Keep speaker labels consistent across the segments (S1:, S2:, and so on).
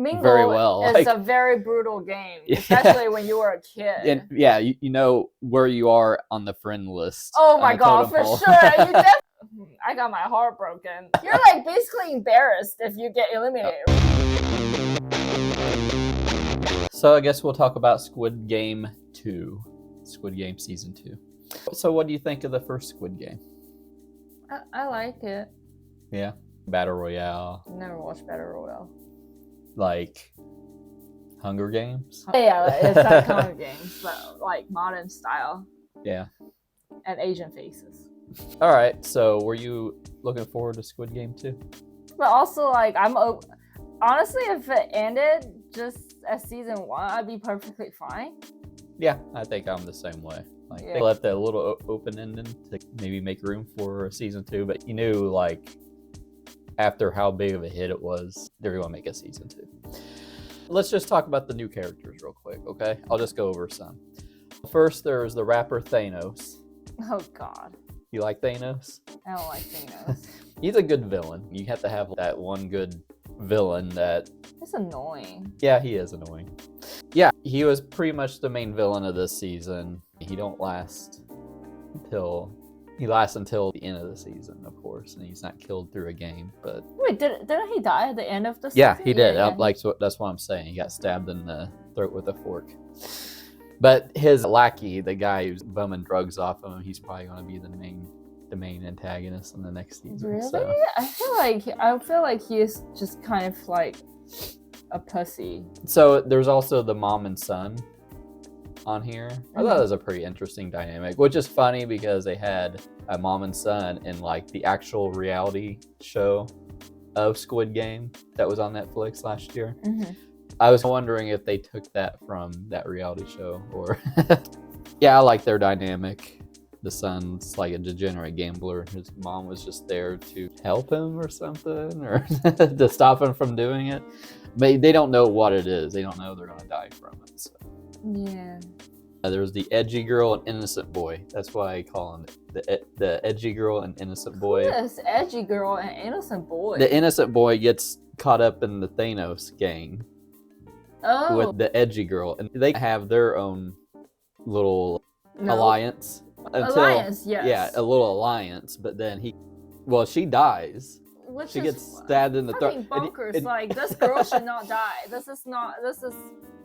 S1: Mingle
S2: very well.
S1: is a very brutal game, especially when you were a kid.
S2: And yeah, you know where you are on the friend list.
S1: Oh my god, for sure. I got my heart broken. You're like basically embarrassed if you get eliminated.
S2: So I guess we'll talk about Squid Game 2. Squid Game Season 2. So what do you think of the first Squid Game?
S1: I like it.
S2: Yeah. Battle Royale.
S1: Never watched Battle Royale.
S2: Like Hunger Games?
S1: Yeah, it's like Hunger Games, but like modern style.
S2: Yeah.
S1: And Asian faces.
S2: All right. So were you looking forward to Squid Game 2?
S1: But also, like, honestly, if it ended just as season 1, I'd be perfectly fine.
S2: Yeah, I think I'm the same way. Like they left it a little open ending to maybe make room for a season 2, but you knew like after how big of a hit it was, they were going to make a season 2. Let's just talk about the new characters real quick, okay? I'll just go over some. First, there's the rapper Thanos.
S1: Oh God.
S2: You like Thanos?
S1: I don't like Thanos.
S2: He's a good villain. You have to have that one good villain that...
S1: It's annoying.
S2: Yeah, he is annoying. Yeah, he was pretty much the main villain of this season. He lasts until the end of the season, of course, and he's not killed through a game. But
S1: wait, didn't he die at the end of the season?
S2: Yeah, he did.
S1: Yeah.
S2: That's what I'm saying. He got stabbed in the throat with a fork. But his lackey, the guy who's bumming drugs off of him, he's probably going to be the main antagonist in the next season.
S1: Really?
S2: So.
S1: I feel like he's just kind of like a pussy.
S2: So there's also the mom and son on here. I thought it was a pretty interesting dynamic, which is funny because they had a mom and son in like the actual reality show of Squid Game that was on Netflix last year.
S1: Mm-hmm.
S2: I was wondering if they took that from that reality show or... Yeah, I like their dynamic. The son's like a degenerate gambler. His mom was just there to help him or something, or to stop him from doing it. But they don't know what it is. They don't know they're going to die from it. So.
S1: Yeah.
S2: There's the edgy girl and innocent boy. That's why I call him the edgy girl and innocent boy.
S1: Yes, edgy girl and innocent boy.
S2: The innocent boy gets caught up in the Thanos gang with the edgy girl, and they have their own little alliance.
S1: Alliance, yes.
S2: Yeah, a little alliance, but then she dies.
S1: Which
S2: she gets stabbed in the throat.
S1: Bonkers. Like, this girl should not die. This is.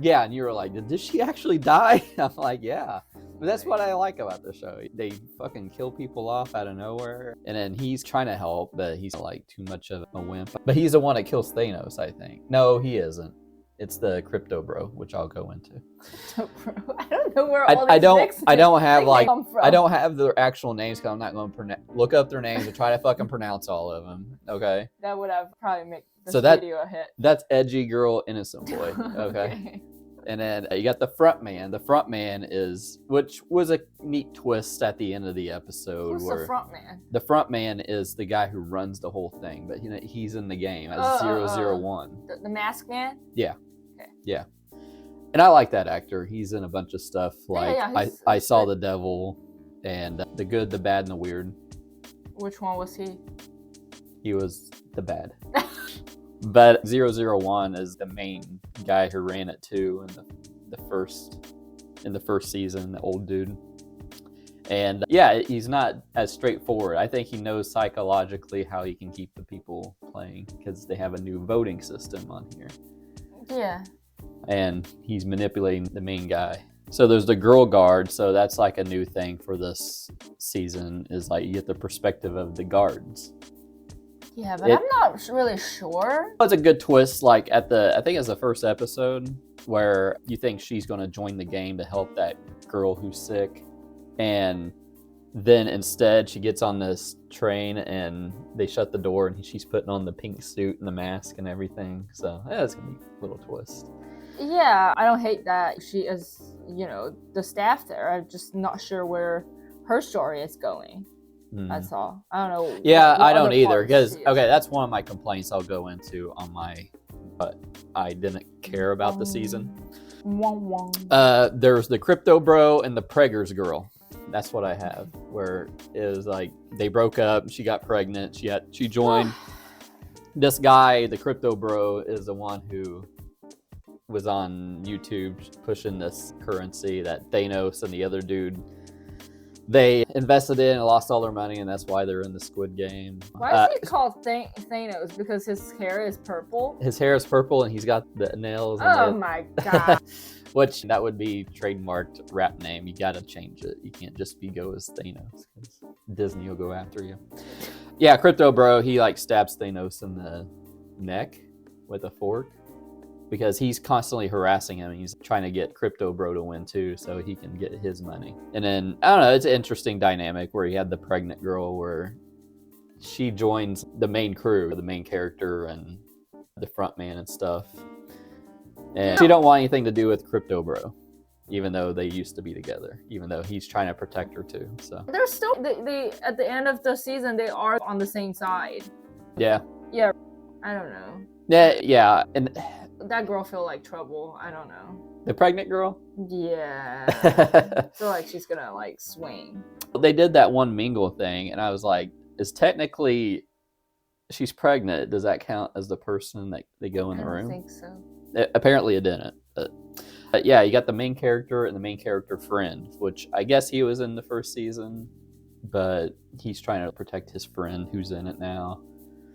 S2: Yeah, and you were like, did she actually die? I'm like, yeah. But that's what I like about the show. They fucking kill people off out of nowhere. And then he's trying to help, but he's like too much of a wimp. But he's the one that kills Thanos, I think. No, he isn't. It's the crypto bro, which I'll go into.
S1: I don't know where all these
S2: I don't have
S1: come from.
S2: I don't have their actual names because I'm not going to look up their names and try to fucking pronounce all of them. Okay.
S1: That would have probably made this video a hit.
S2: That's edgy girl, innocent boy. Okay. And then you got the front man. The front man which was a neat twist at the end of the episode.
S1: Who's the front man?
S2: The front man is the guy who runs the whole thing, but he's in the game as 001.
S1: The masked man?
S2: Yeah.
S1: Okay.
S2: Yeah. And I like that actor. He's in a bunch of stuff like I Saw the Devil and The Good, the Bad, and the Weird. Which one was he? He was the bad. But 001 is the main guy who ran it too in the first season, the old dude. And yeah, he's not as straightforward. I think he knows psychologically how he can keep the people playing because they have a new voting system on here.
S1: Yeah.
S2: And he's manipulating the main guy. So there's the girl guard. So that's like a new thing for this season is like you get the perspective of the guards.
S1: Yeah, but I'm not really sure.
S2: It's a good twist, like I think it's the first episode where you think she's going to join the game to help that girl who's sick. And then instead she gets on this train and they shut the door and she's putting on the pink suit and the mask and everything. So yeah, it's going to be a little twist.
S1: Yeah, I don't hate that she is, the staff there. I'm just not sure where her story is going. That's all. I don't know.
S2: Yeah, I don't either. Because that's one of my complaints I'll go into on but I didn't care about the season. There's the crypto bro and the preggers girl. That's what I have. Where it was like they broke up. She got pregnant. She joined. This guy, the crypto bro, is the one who was on YouTube pushing this currency that Thanos and the other dude, they invested in and lost all their money, and that's why they're in the Squid Game.
S1: Why is he called Thanos? Because his hair is purple?
S2: His hair is purple, and he's got the nails.
S1: Oh my god.
S2: Which, that would be trademarked rap name. You gotta change it. You can't just go as Thanos, because Disney will go after you. Yeah, Crypto Bro, he like stabs Thanos in the neck with a fork, because he's constantly harassing him. He's trying to get Crypto Bro to win too, so he can get his money. And then, I don't know, it's an interesting dynamic where you had the pregnant girl where she joins the main crew, the main character and the front man and stuff. And she don't want anything to do with Crypto Bro, even though they used to be together, even though he's trying to protect her too. So
S1: they're still, they at the end of the season, they are on the same side.
S2: Yeah.
S1: Yeah, I don't know.
S2: Yeah, and
S1: that girl feel like trouble. I don't know.
S2: The pregnant girl?
S1: Yeah. I feel like she's gonna like swing.
S2: They did that one mingle thing, and I was like, is technically she's pregnant, does that count as the person that they go in the room?
S1: I don't think so.
S2: Apparently it didn't. But yeah, you got the main character and the main character friend, which I guess he was in the first season, but he's trying to protect his friend who's in it now.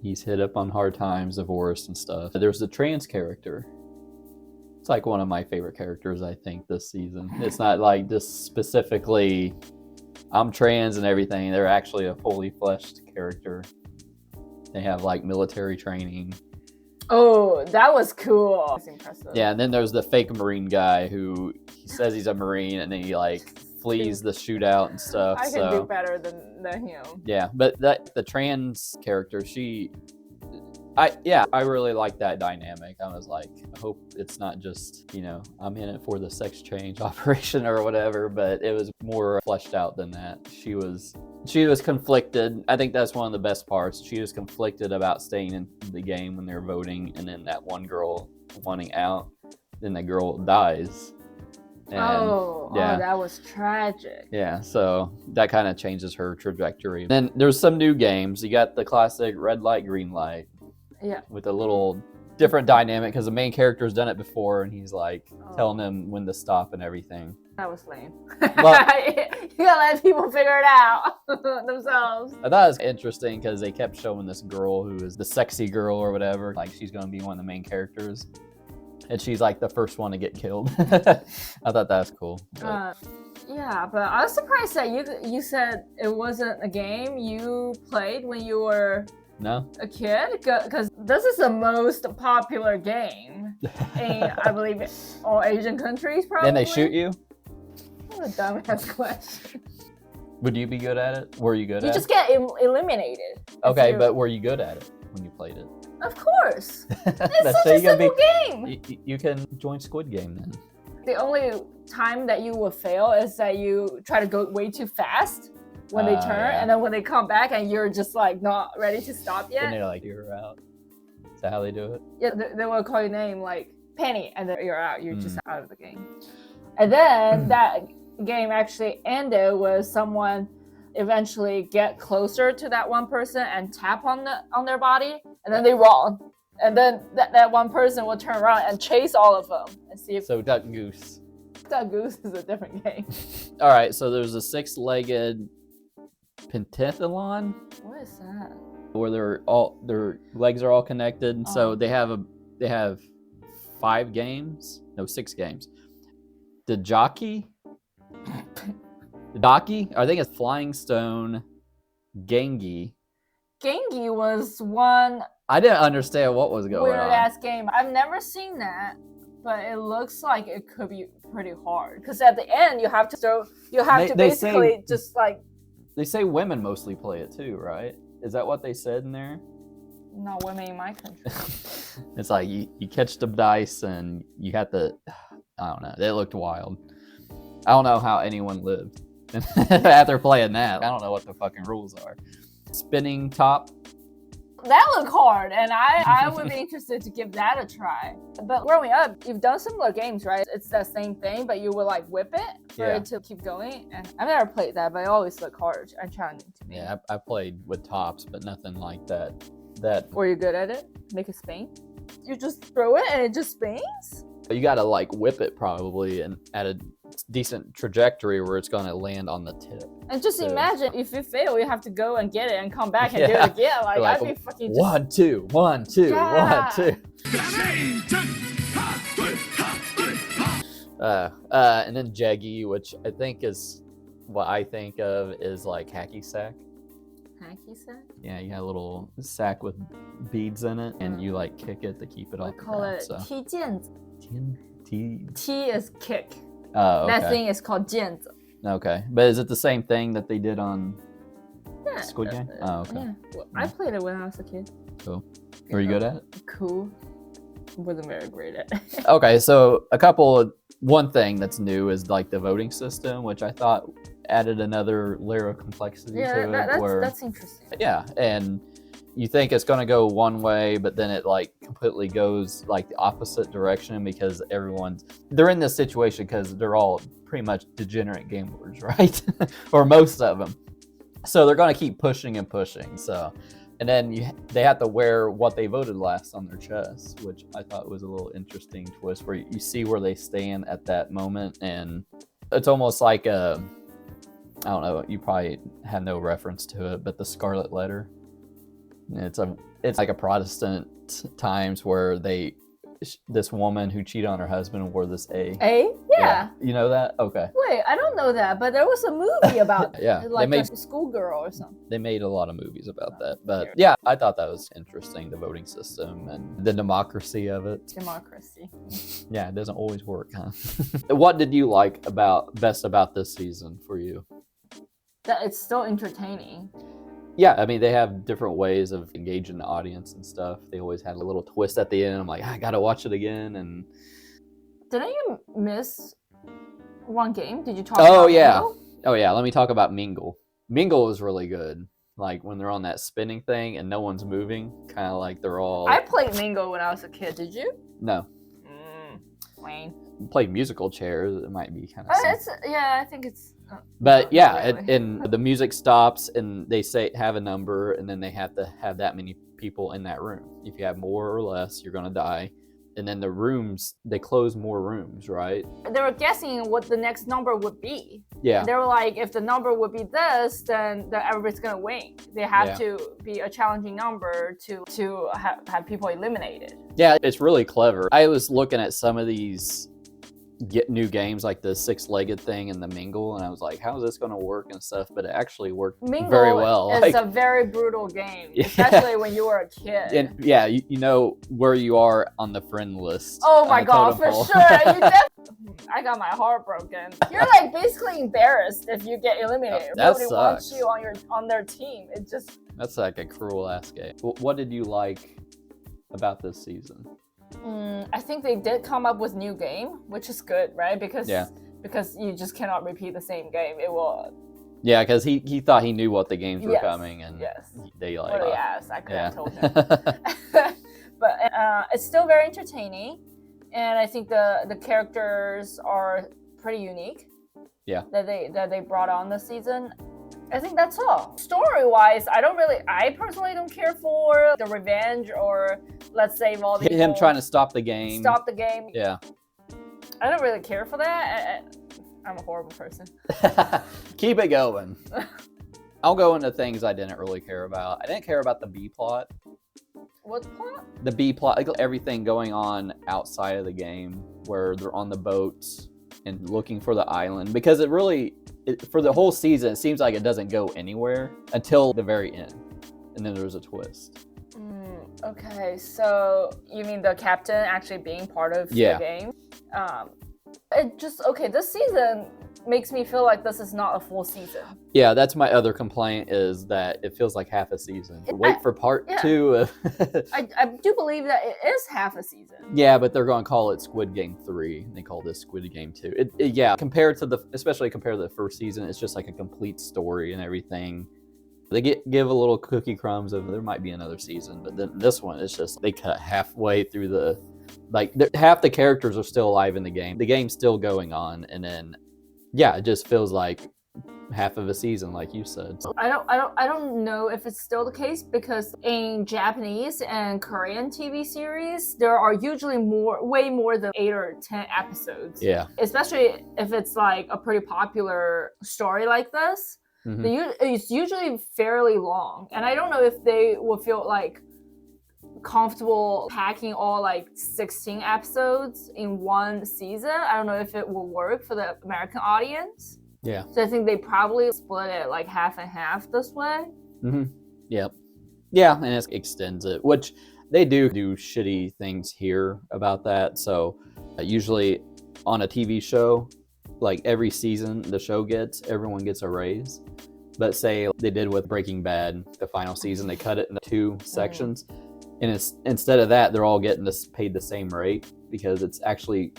S2: He's hit up on hard times, divorced and stuff. There's the trans character. It's like one of my favorite characters, I think, this season. It's not like just specifically, I'm trans and everything. They're actually a fully fleshed character. They have like military training.
S1: Oh, that was cool. That's impressive.
S2: Yeah, and then there's the fake Marine guy who he says he's a Marine and then he like flees the shootout and stuff.
S1: I can do better than him.
S2: Yeah, but the trans character, I really like that dynamic. I was like, I hope it's not just, I'm in it for the sex change operation or whatever, but it was more fleshed out than that. She was conflicted. I think that's one of the best parts. She was conflicted about staying in the game when they're voting, and then that one girl wanting out, then the girl dies. And,
S1: that was tragic.
S2: Yeah, so that kind of changes her trajectory. Then there's some new games. You got the classic red light, green light.
S1: Yeah.
S2: With a little different dynamic, because the main character's done it before, and he's like telling them when to stop and everything.
S1: That was lame.
S2: Well,
S1: you gotta let people figure it out themselves.
S2: I thought it was interesting because they kept showing this girl who is the sexy girl or whatever, like she's going to be one of the main characters. And she's like the first one to get killed. I thought that was cool.
S1: Yeah, but I was surprised that you said it wasn't a game you played when you were a kid, because this is the most popular game in, I believe, all Asian countries, probably.
S2: And they shoot you?
S1: What a dumbass question.
S2: Would you be good at it? Were you good at it?
S1: You just get eliminated.
S2: Okay, but were you good at it when you played it?
S1: Of course. It's such a simple game.
S2: You can join Squid Game then.
S1: The only time that you will fail is that you try to go way too fast when they turn, and then when they come back and you're just like not ready to stop yet.
S2: And they're like, you're out. Is that how they do it?
S1: Yeah, they will call your name like Penny, and then you're out. You're just out of the game. And then that game actually ended with someone eventually get closer to that one person and tap on their body, and then they run. And then that one person will turn around and chase all of them and see if.
S2: So Duck Goose.
S1: Duck Goose is a different game.
S2: All right, so there's a 6-legged pentathlon.
S1: What is that?
S2: Where their legs are all connected. So they have 5 games. No, 6 games. The jockey. Docky? I think it's Flying Stone. Gengi.
S1: Gengi was one.
S2: I didn't understand what was going on.
S1: Weird ass game. I've never seen that, but it looks like it could be pretty hard. Because at the end, you have to throw. You have to basically just like.
S2: They say women mostly play it too, right? Is that what they said in there?
S1: Not women in my country.
S2: It's like you catch the dice and you have to. I don't know. It looked wild. I don't know how anyone lived after playing that. I don't know what the fucking rules are. Spinning top.
S1: That looked hard, and I would be interested to give that a try. But growing up, you've done similar games, right? It's the same thing, but you would like whip it for it to keep going. And I've never played that, but it always looked hard and challenging to me.
S2: Yeah, I played with tops, but nothing like that.
S1: Were you good at it? Make it spin? You just throw it and it just spins?
S2: You got to like whip it probably and at a decent trajectory where it's going to land on the tip.
S1: And just imagine if you fail, you have to go and get it and come back and do it again. Like I'd be fucking just...
S2: 1, 2, 1, 2,
S1: yeah.
S2: 1, 2. And then Jeggy, which I think is what I think of is like hacky sack.
S1: Hacky sack?
S2: Yeah, you got a little sack with beads in it, and you like kick it to keep it off.
S1: We call it 踢毽子. T is kick.
S2: Oh, okay.
S1: That thing is called 毽子.
S2: Okay, but is it the same thing that they did on Squid Game? Oh, okay.
S1: Yeah. Well, I played it when I was a kid.
S2: Cool. Were you good at it?
S1: Cool. Wasn't very great at it.
S2: Okay, so one thing that's new is like the voting system, which I thought added another layer of complexity to it.
S1: That's interesting.
S2: Yeah, and you think it's going to go one way, but then it like completely goes like the opposite direction because they're in this situation because they're all pretty much degenerate gamblers, right? Or most of them. So they're going to keep pushing and pushing. So, and then they have to wear what they voted last on their chest, which I thought was a little interesting twist where you see where they stand at that moment. And it's almost like I don't know, you probably had no reference to it, but the Scarlet Letter. It's like a Protestant times where this woman who cheated on her husband wore this A.
S1: A? Yeah.
S2: You know that? Okay.
S1: Wait, I don't know that, but there was a movie about
S2: yeah,
S1: like a schoolgirl or something.
S2: They made a lot of movies about that. But yeah, I thought that was interesting, the voting system and the democracy of it.
S1: Democracy.
S2: Yeah, it doesn't always work, huh? What did you like best about this season for you?
S1: That it's still entertaining.
S2: Yeah, I mean, they have different ways of engaging the audience and stuff. They always had a little twist at the end. I'm like, I gotta watch it again. And
S1: didn't you miss one game? Did you talk about Mingle?
S2: Oh, yeah. Let me talk about Mingle. Mingle was really good. Like when they're on that spinning thing and no one's moving, kind of like they're all...
S1: I played Mingle when I was a kid. Did you?
S2: No.
S1: Lame.
S2: Played musical chairs. It might be kind of...
S1: I think it's...
S2: But yeah, really. And the music stops and they have a number and then they have to have that many people in that room. If you have more or less, you're going to die. And then the rooms, they close more rooms, right? They
S1: were guessing what the next number would be.
S2: Yeah.
S1: They were like, if the number would be this, then everybody's going to win. They have to be a challenging number to have people eliminated.
S2: Yeah, it's really clever. I was looking at some of these new games like the 6-legged thing and the Mingle, and I was like, how is this going to work and stuff? But it actually worked very well.
S1: It's a very brutal game, especially when you were a kid.
S2: And yeah, you know where you are on the friend list.
S1: Oh my god, for sure. I got my heart broken. You're like basically embarrassed if you get eliminated.
S2: Nobody
S1: wants you on their team. It just...
S2: That's like a cruel ass game. What did you like about this season?
S1: I think they did come up with new game, which is good, right? Because you just cannot repeat the same game. It will.
S2: Yeah, because he thought he knew what the games were coming, and they like.
S1: Well, yes, I could have told him. But it's still very entertaining, and I think the characters are pretty unique.
S2: Yeah.
S1: That they brought on this season. I think that's all. Story-wise, I personally don't care for the revenge or let's save all the
S2: him trying to stop the game.
S1: Yeah. I don't really care for that. I'm a horrible person.
S2: Keep it going. I'll go into things I didn't really care about. I didn't care about the B plot.
S1: What plot?
S2: The B plot, like everything going on outside of the game where they're on the boats and looking for the island, because for the whole season, it seems like it doesn't go anywhere until the very end. And then there's a twist.
S1: Okay, so you mean the captain actually being part of the game? This season makes me feel like this is not a full season.
S2: Yeah, that's my other complaint, is that it feels like half a season. Wait for part 2.
S1: I do believe that it is half a season.
S2: Yeah, but they're going to call it Squid Game 3. They call this Squid Game 2. Especially compared to the first season, it's just like a complete story and everything. They give a little cookie crumbs of there might be another season, but then this one is just they cut halfway through half the characters are still alive in the game. The game's still going on, and then it just feels like half of a season, like you said.
S1: I don't know if it's still the case, because in Japanese and Korean TV series, there are usually way more than 8 or 10 episodes.
S2: Yeah.
S1: Especially if it's like a pretty popular story like this. It's usually fairly long. And I don't know if they will feel like comfortable packing all like 16 episodes in one season. I don't know if it will work for the American audience.
S2: Yeah.
S1: So I think they probably split it like half and half this way.
S2: Yep. Yeah, and it extends it, which they do shitty things here about that. So usually on a TV show, like every season the show everyone gets a raise. But say they did with Breaking Bad, the final season, they cut it into 2 sections. And instead of that, they're all getting paid the same rate because it's actually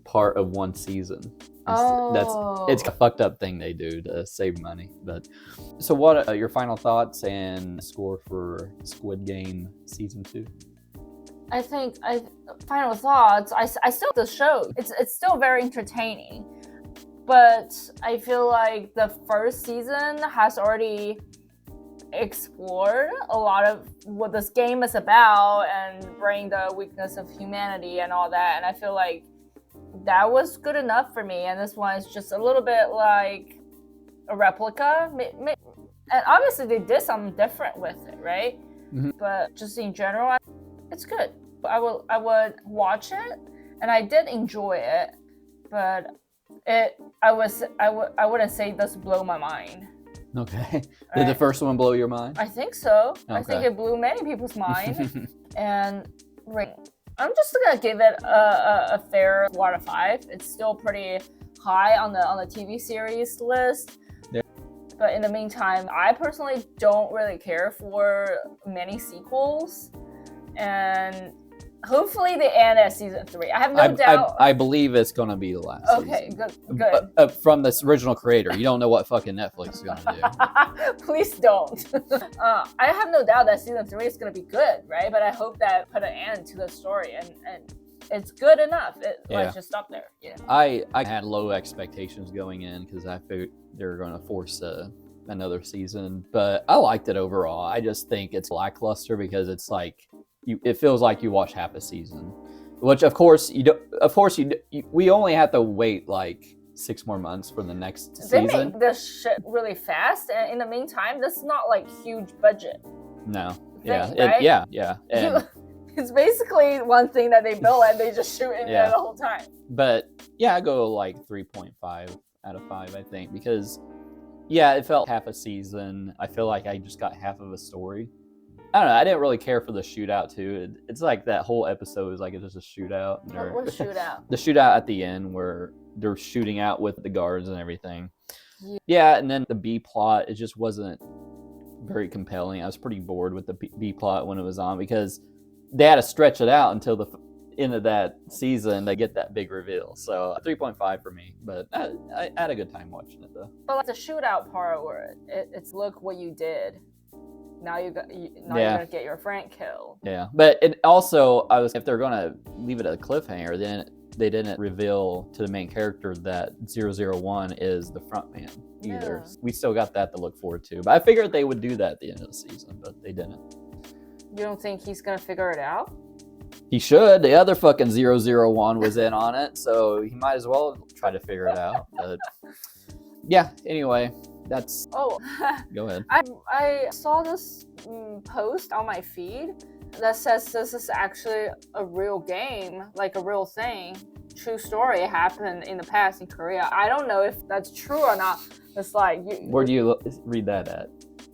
S2: part of one season. It's a fucked up thing they do to save money. But so what are your final thoughts and score for Squid Game season 2?
S1: I think final thoughts, I still the show, it's still very entertaining, but I feel like the first season has already explored a lot of what this game is about and bring the weakness of humanity and all that, and I feel like that was good enough for me. And this one is just a little bit like a replica, and obviously they did something different with it, right? But just in general, it's good. I would watch it, and I did enjoy it, but I wouldn't say this blew my mind.
S2: Okay. Did the first one blow your mind?
S1: I think so.
S2: Okay.
S1: I think it blew many people's mind. And I'm just gonna give it a fair 4 out of 5. It's still pretty high on the TV series list. Yeah. But in the meantime, I personally don't really care for many sequels, and hopefully they end at season 3. I have no doubt.
S2: I believe it's gonna be the last season.
S1: Okay, good.
S2: From this original creator, you don't know what fucking Netflix is gonna
S1: do. Please don't. I have no doubt that season 3 is gonna be good, right? But I hope that put an end to the story, and it's good enough. Let's just stop there. Yeah.
S2: I had low expectations going in because I figured they were gonna force another season, but I liked it overall. I just think it's lackluster because it's like. It feels like you watch half a season, which of course we only have to wait like 6 more months for the next season.
S1: They make this shit really fast, and in the meantime, that's not like huge budget.
S2: No.
S1: Right?
S2: Yeah. And
S1: it's basically one thing that they build and they just shoot in there the whole time.
S2: But yeah, I go like 3.5 out of 5, I think, because it felt half a season. I feel like I just got half of a story. I don't know. I didn't really care for the shootout too. It's like that whole episode is like it's just a shootout.
S1: What shootout?
S2: The shootout at the end where they're shooting out with the guards and everything. Yeah, and then the B plot, it just wasn't very compelling. I was pretty bored with the B plot when it was on because they had to stretch it out until the end of that season to get that big reveal. So 3.5 for me, but I had a good time watching it though.
S1: But like the shootout part where it's look what you did. Now you're gonna get your friend killed. Yeah,
S2: but it also if they're gonna leave it at a cliffhanger, then they didn't reveal to the main character that 001 is the front man either. Yeah. We still got that to look forward to. But I figured they would do that at the end of the season, but they didn't.
S1: You don't think he's gonna figure it out?
S2: He should. The other fucking 001 was in on it, so he might as well try to figure it out. But yeah, anyway. That's go ahead.
S1: I saw this post on my feed that says this is actually a real game, like a real thing, true story happened in the past in Korea. I don't know if that's true or not. It's like
S2: where do you read that at?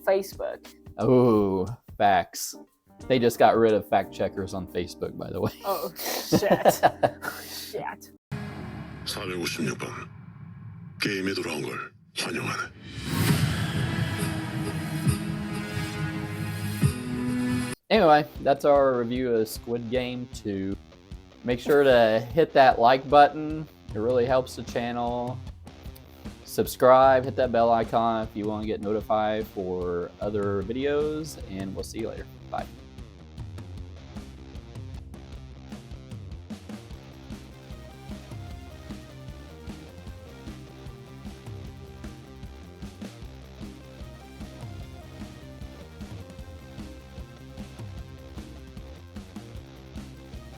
S1: Facebook.
S2: Oh, facts. They just got rid of fact checkers on Facebook, by the way.
S1: Oh shit. Shit.
S3: 456번 게임에 돌아온 걸 환영하네.
S2: Anyway, that's our review of Squid Game 2. Make sure to hit that like button. It really helps the channel. Subscribe, hit that bell icon if you want to get notified for other videos, and we'll see you later. Bye.